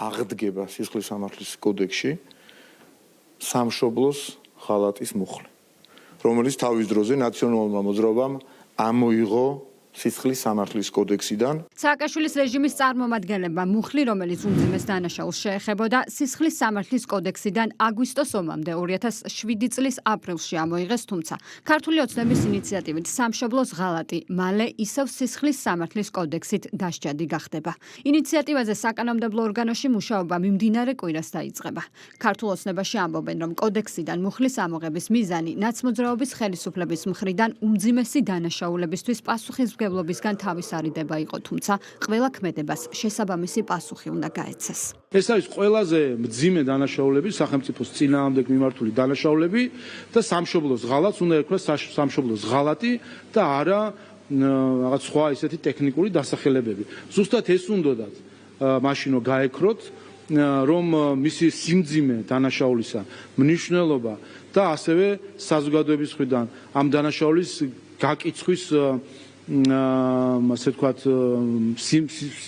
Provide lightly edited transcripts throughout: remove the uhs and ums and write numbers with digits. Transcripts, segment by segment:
აღდგება სისხლის სამართლის კოდექსში სამშობლოს ღალატის მუხლი, რომელიც თავის დროზე ნაციონალურმა მოძრაობამ ამოიღო სისხლის სამართლის კოდექსიდან. სააკაშვილის რეჟიმის წარმომადგენლებმა მუხლი, რომელიც უმძიმეს დანაშაულს შეეხებოდა, სისხლის სამართლის კოდექსიდან აგვისტოს ომამდე 2007 წლის აპრილში ამოიღეს, თუმცა ქართული ოცნების ინიციატივით სამშობლოს ღალატი მალე ისევ სისხლის სამართლის კოდექსით დასჯადი გახდება. ინიციატივაზე საკანონმდებლო ორგანოში მუშაობა მიმდინარე კვირას დაიწყება. ქართულ ოცნებაში ამბობენ, რომ კოდექსიდან მუხლის ამოღების მიზანი ნაცმოძრაობის ხელისუფლების მხრიდან უმძიმესი დანაშაულებისთვის პასუხისმგებლობისგან თავის არიდება იყო, თუმცა ყველა ქმედებას შესაბამისი პასუხი უნდა გაეცეს. ეს არის ყველაზე მძიმე დანაშაულები, სახელმწიფოს წინააღმდეგ მიმართული დანაშაულები და სამშობლოს ღალატს უნდა ერქვას სამშობლოს ღალატი და არა რაღაც სხვა ისეთი ტექნიკური დასახელებები. ზუსტად ეს უნდათ მაშინო გაექროთ, რომ მისი სიმძიმე დანაშაულისა მნიშვნელობა და ასევე საზოგადოების მხრიდან ამ დანაშაულის გაკიცხვის ასე ვთქვათ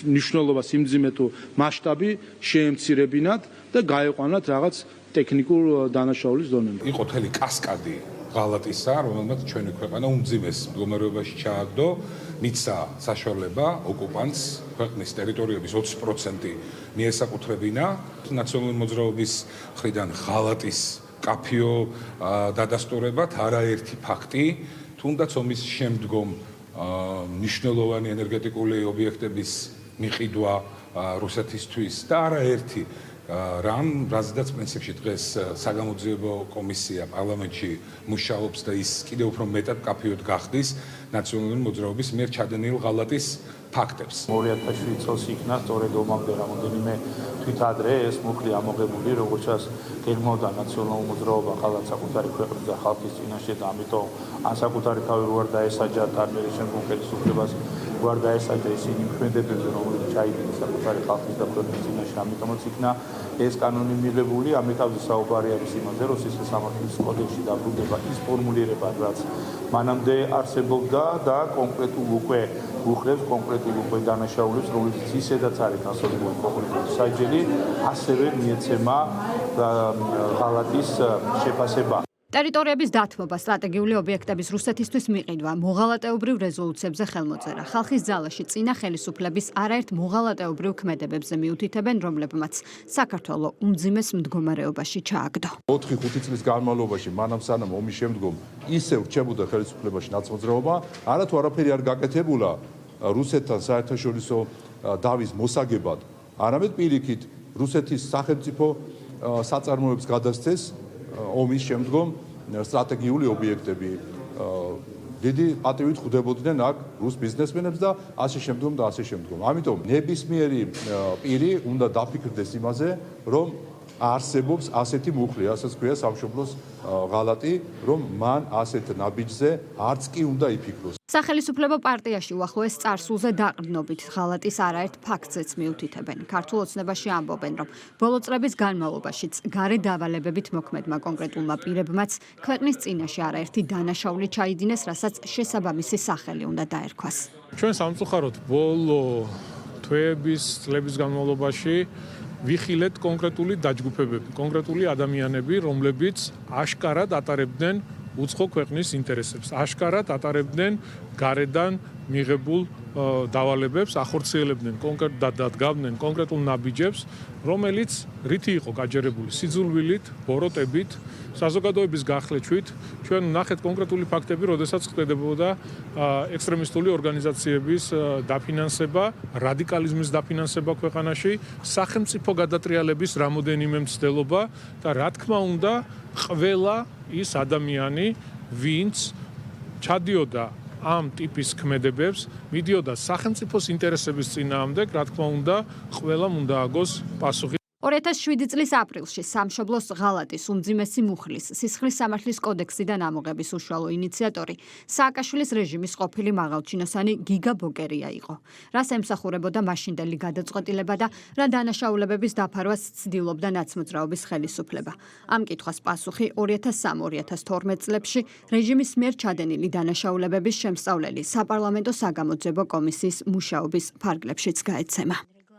მნიშვნელობა, სიმძიმე თუ მასშტაბი შეემცირებინათ და გაეყვანათ რაღაც ტექნიკურ დანაშაულის დონემდე. იყო მთელი კასკადი ღალატისა, რომელმაც ჩვენი ქვეყანა უმძიმეს მდგომარეობაში ჩააგდო, მისცა საშუალება ოკუპანტს ქვეყნის ტერიტორიების 20% მიესაკუთრებინა. ნაციონალური მოძრაობის მხრიდან ღალატის კაფიო დადასტურებად არაერთი ფაქტი, თუნდაც ომის შემდგომ მნიშვნელოვანი ენერგეტიკული ობიექტების მიყიდვა რუსეთისთვის და არაერთი რაზედაც პრინციპში დღეს საგამოძიებო კომისია პარლამენტში მუშაობს და ის კიდევ უფრო მეტად კაფიოდ გახდის ნაციონალური მოძრაობის მიერ ჩადენილ ღალატის ფაქტებს. 2007 წელს იქნა სწორედ ომამდე რამოდენიმე თვით ადრე ეს მუხლი ამოღებული, როგორც გეგმავდა ნაციონალური მოძრაობა ღალატს საკუთარი ქვეყნის და ხალხის წინაშე და ამიტომ ან საკუთარი თავი როარ დაესაჯა ტარმერის შემდგომ ხელისუფლებას როარ დაესაჯა ისინი ქმედებებზე, რომლებიც ჩაიდინეს საკუთარი ხალხის და ქვეყნის წინაშე, ამიტომაც იქნა ეს კანონი მიღებული. ამიტომაც საუბარი არის იმაზე, რომ სისხლის სამართლის კოდექსში დაბრუნდება ის ფორმულირება, რაც მანამდე არსებობდა და კონკრეტულ უკვე უხლებს კონკრეტულ უკვე დანაშაულებს, რომელიც ისედაც არის განსაზღვრული კონკრეტული საჯელი, ასევე მიეცემა ღალატის შეფასება. ტერიტორიების დათმობა, სტრატეგიული ობიექტების რუსეთისთვის მიყიდვა, მოღალატეობრივ რეზოლუციებზე ხელმოწერა, ხალხის ძალაში წინა ხელისუფლების არაერთ მოღალატეობრივ ქმედებებზე მიუთითებენ, რომლებმაც საქართველო უმძიმეს მდგომარეობაში ჩააგდო. 4-5 წლის განმავლობაში, მანამ სანამ ომის შემდგომ ისევ რჩებოდა ხელისუფლებაში ნაცმოძრაობა, არათუ არაფერი არ გაკეთებულა რუსეთთან საერთაშორისო დავის მოსაგებად, არამედ პირიქით რუსეთის სახელმწიფო საწარმოებს გადასცეს ომის შემდგომ სტრატეგიული ობიექტები. დიდი პატივით ხვდებოდნენ აქ რუს ბიზნესმენებს და ასე შემდგომ და ასე შემდგომ. ამიტომ ნებისმიერი პირი უნდა დაფიქრდეს იმაზე, რომ არსებობს ასეთი მუხლი, ასაც ქვია სამშობლოს ღალატი, რომ მან ასეთ ნაბიჯზე არც კი უნდა იფიქროს. სახელისუფლებო პარტიაში უახლოეს წარსულზე დაყრდნობით ღალატის არაერთ ფაქტზეც მიუთითებენ. ქართულ ოცნებაში ამბობენ, რომ ბოლო წლების განმავლობაშიც გარე დავალებებით მოქმედმა კონკრეტულმა პირებმაც ქვეყნის წინაშე არაერთი დანაშაული ჩაიდინეს, რასაც შესაბამისი სახელი უნდა დაერქვას. ჩვენ სამწუხაროდ ბოლო თვეების წლების განმავლობაში ვიხილეთ კონკრეტული დაჯგუფებები, კონკრეტული ადამიანები, რომლებიც აშკარად ატარებდნენ უცხო ქვეყნის ინტერესებს, აშკარად ატარებდნენ გარედან მიღებულ დავალებებს, ახორციელებდნენ და დადგავდნენ კონკრეტულ ნაბიჯებს, რომელიც რითი იყო გაჯერებული სიძულვილით, ბოროტებით, საზოგადოების გახლეჩვით. ჩვენ ნახეთ კონკრეტული ფაქტები, როდესაც ხდებოდა ექსტრემისტული ორგანიზაციების დაფინანსება, რადიკალიზმის დაფინანსება ქვეყანაში, სახელმწიფო გადატრიალების რამოდენიმე მცდელობა და რა თქმა უნდა, ყველა ის ადამიანი, ვინც ჩადიოდა ამ ტიპის ქმედებებს, მიდიოდა სახელმწიფოს ინტერესების წინააღმდეგ, რა თქმა უნდა, ყველამ უნდა აგოს პასუხი. 2007 წლის აპრილში სამშობლოს ღალატის უმძიმესი მუხლის სისხლის სამართლის კოდექსიდან ამოღების უშუალო ინიციატორი სააკაშვილის რეჟიმის ყოფილი მაღალჩინოსანი გიგა ბოკერია იყო. რას ემსახურებოდა მაშინდელი გადაწყვეტილება და რა დანაშაულებების დაფარვას ცდილობდა ნაცმოძრაობის ხელისუფლება. ამ კითხვას პასუხი 2003-2012 წლებში რეჟიმის მიერ ჩადენილი დანაშაულებების შემსწავლელი საპარლამენტო საგამოძიებო კომისიის მუშაობის ფარგლებშიც გაეცემა.